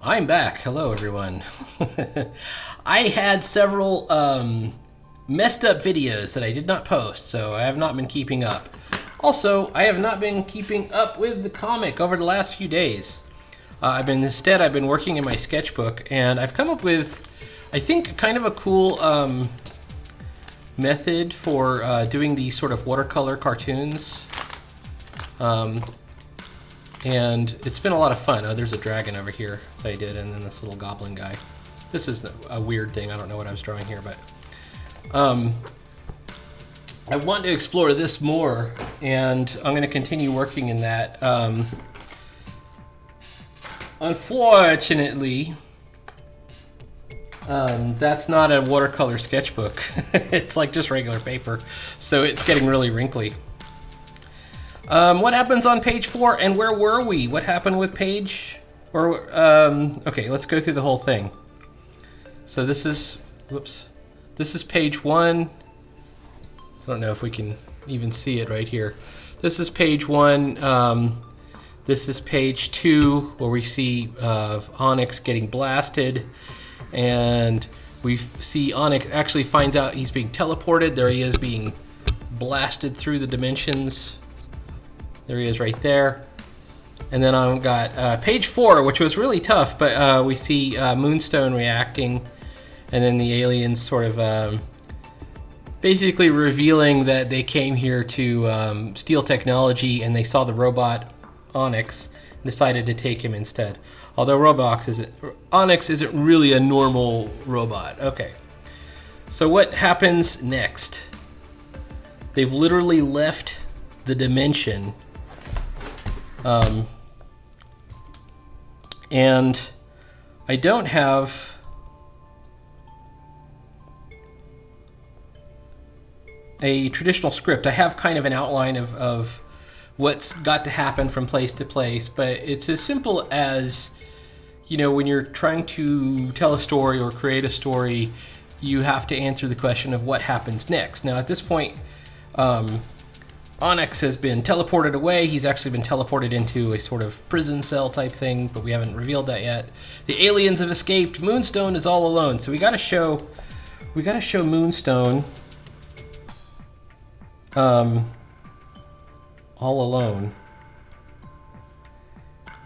I'm back. Hello, everyone. I had several messed up videos that I did not post, so I have not been keeping up. Also, I have not been keeping up with the comic over the last few days. I've been working in my sketchbook, and I've come up with, I think, kind of a cool method for doing these sort of watercolor cartoons. And it's been a lot of fun. Oh, there's a dragon over here that I did, and then this little goblin guy. This is a weird thing. I don't know what I was drawing here, but I want to explore this more, and I'm going to continue working in that. Unfortunately, that's not a watercolor sketchbook. It's like just regular paper, so it's getting really wrinkly. What happens on page 4, and where were we? What happened with page? Okay, let's go through the whole thing. So this is, this is page 1. I don't know if we can even see it right here. This is page 1. This is page 2, where we see Onyx getting blasted, and we see Onyx actually finds out he's being teleported. There he is being blasted through the dimensions. There he is right there. And then I've got page 4, which was really tough, but we see Moonstone reacting, and then the aliens sort of basically revealing that they came here to steal technology, and they saw the robot Onyx and decided to take him instead. Although Onyx isn't really a normal robot. Okay. So what happens next? They've literally left the dimension. And I don't have a traditional script. I have kind of an outline of what's got to happen from place to place, but it's as simple as, you know, when you're trying to tell a story or create a story, you have to answer the question of what happens next. Now, at this point, Onyx has been teleported away. He's actually been teleported into a sort of prison cell type thing, but we haven't revealed that yet. The aliens have escaped. Moonstone is all alone. So we gotta show Moonstone all alone.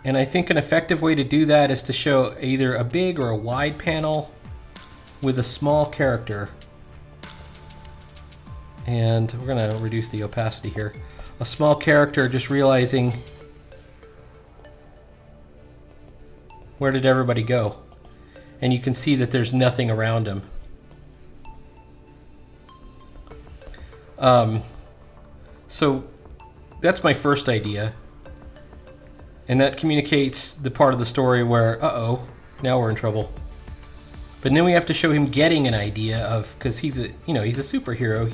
And I think an effective way to do that is to show either a big or a wide panel with a small character. And we're going to reduce the opacity here. A small character just realizing, where did everybody go? And you can see that there's nothing around him. So that's my first idea. And that communicates the part of the story where, uh-oh, now we're in trouble. But then we have to show him getting an idea of, because he's a superhero.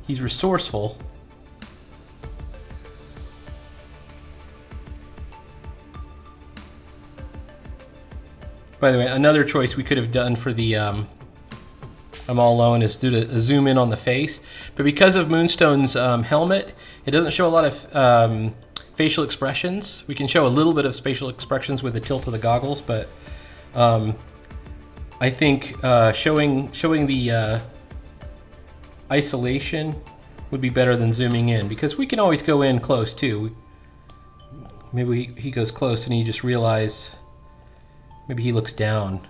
He's resourceful. By the way, another choice we could have done for the I'm all alone is do a zoom in on the face. But because of Moonstone's helmet, it doesn't show a lot of facial expressions. We can show a little bit of facial expressions with the tilt of the goggles, but I think showing the isolation would be better than zooming in, because we can always go in close too. Maybe he goes close and you just realize maybe he looks down.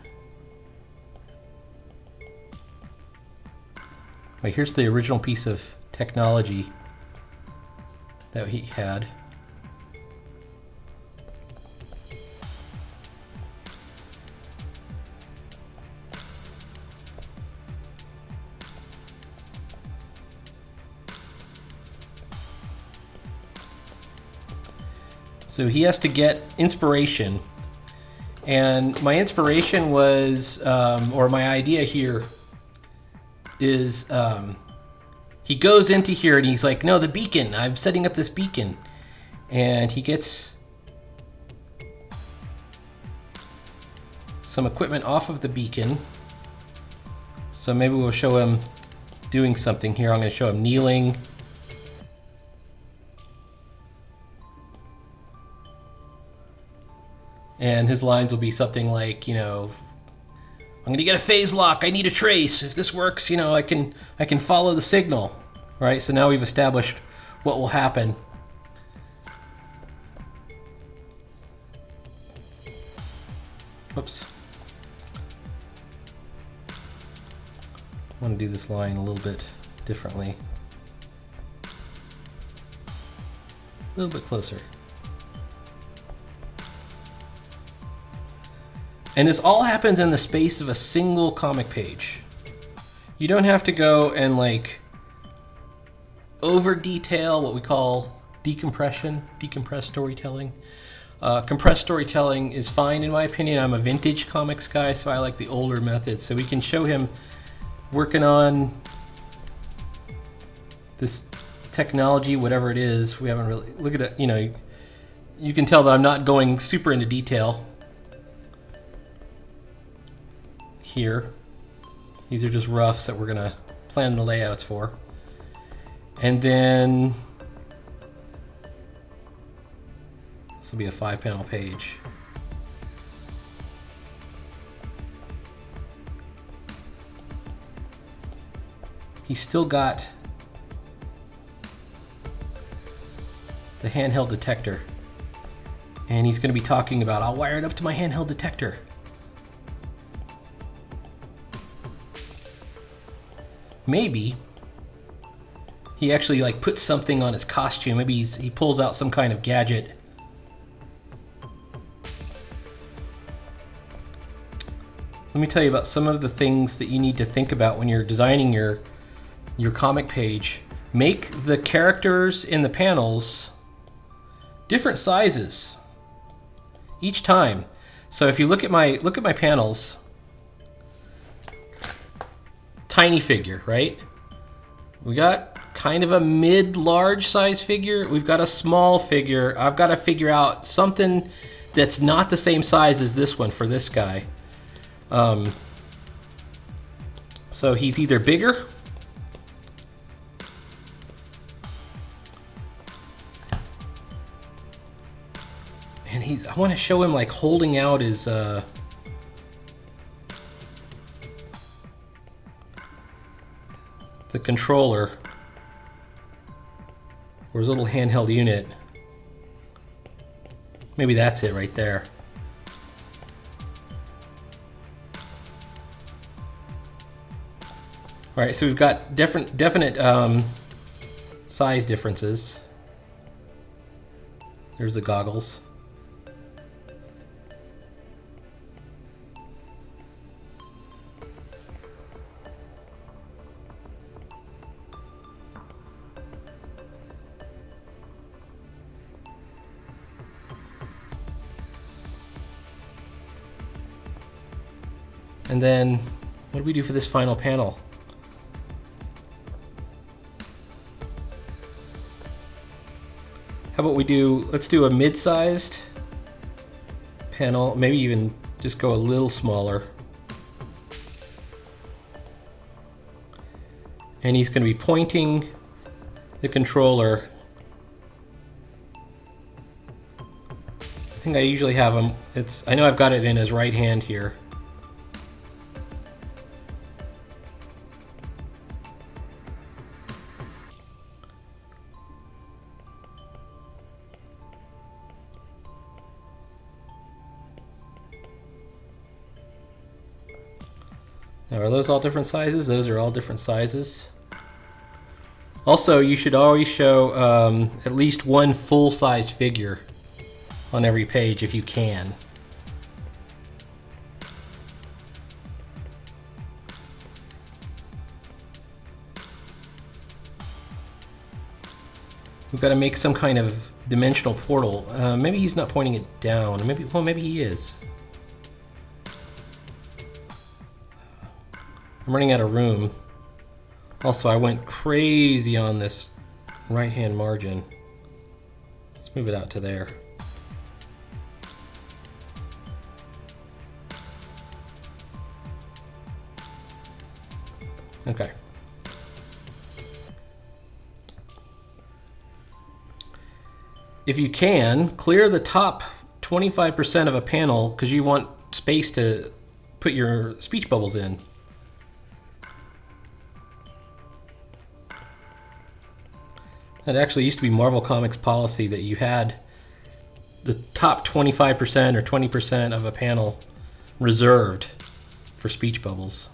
Wait, here's the original piece of technology that he had. So he has to get inspiration. And my inspiration was, or my idea here is, he goes into here and he's like, no, the beacon, I'm setting up this beacon. And he gets some equipment off of the beacon. So maybe we'll show him doing something here. I'm going to show him kneeling. And his lines will be something like, you know, I'm going to get a phase lock. I need a trace. If this works, you know, I can follow the signal, right? So now we've established what will happen. Whoops. I want to do this line a little bit differently. A little bit closer. And this all happens in the space of a single comic page. You don't have to go and like over detail what we call decompression, decompressed storytelling. Compressed storytelling is fine in my opinion. I'm a vintage comics guy, so I like the older methods. So we can show him working on this technology, whatever it is. We haven't really, look at it, you know, you can tell that I'm not going super into detail here. These are just roughs that we're gonna plan the layouts for. And then this will be a 5-panel page. He's still got the handheld detector, and he's going to be talking about, I'll wire it up to my handheld detector. Maybe he actually like puts something on his costume. Maybe he pulls out some kind of gadget. Let me tell you about some of the things that you need to think about when you're designing your comic page. Make the characters in the panels different sizes each time. So if you look at my panels, tiny figure, right? We got kind of a mid-large size figure. We've got a small figure. I've got to figure out something that's not the same size as this one for this guy. So he's either bigger and I want to show him like holding out his the controller or his little handheld unit. Maybe that's it right there. All right, so we've got definite size differences. There's the goggles. And then, what do we do for this final panel? How about we do, let's do a mid-sized panel, maybe even just go a little smaller. And he's going to be pointing the controller. I think I usually have him, I know I've got it in his right hand here. Now, are those all different sizes? Those are all different sizes. Also, you should always show at least one full-sized figure on every page if you can. We've got to make some kind of dimensional portal. Maybe he's not pointing it down. Maybe he is. I'm running out of room. Also, I went crazy on this right-hand margin. Let's move it out to there. Okay. If you can, clear the top 25% of a panel because you want space to put your speech bubbles in. That actually used to be Marvel Comics policy that you had the top 25% or 20% of a panel reserved for speech bubbles.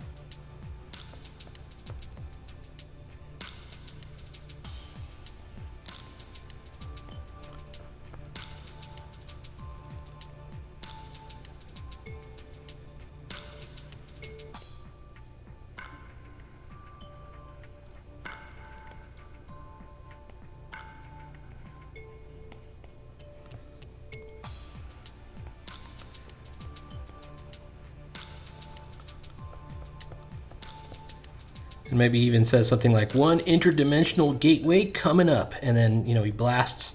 And maybe he even says something like one interdimensional gateway coming up, and then he blasts,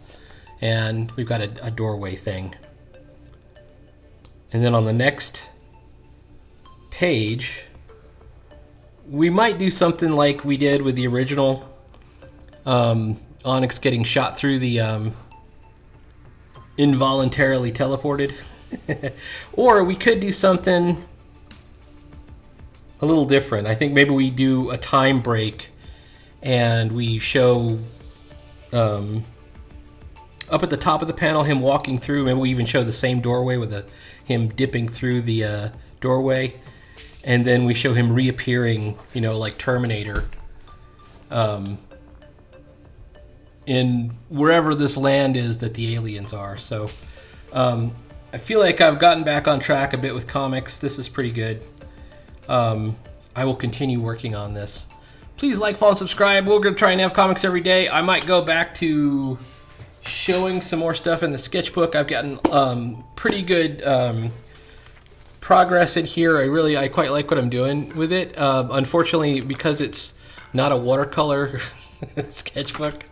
and we've got a doorway thing. And then on the next page, we might do something like we did with the original Onyx getting shot through the involuntarily teleported. Or we could do something a little different. I think maybe we do a time break and we show up at the top of the panel him walking through. Maybe we even show the same doorway with him dipping through the doorway, and then we show him reappearing, like Terminator, in wherever this land is that the aliens are. So I feel like I've gotten back on track a bit with comics. This is pretty good. I will continue working on this. Please like, follow, subscribe. We're going to try and have comics every day. I might go back to showing some more stuff in the sketchbook. I've gotten pretty good progress in here. I quite like what I'm doing with it. Unfortunately, because it's not a watercolor sketchbook,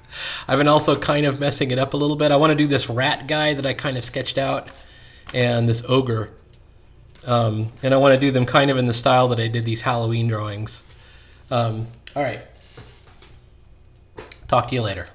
I've been also kind of messing it up a little bit. I want to do this rat guy that I kind of sketched out, and this ogre. And I want to do them kind of in the style that I did these Halloween drawings. All right. Talk to you later.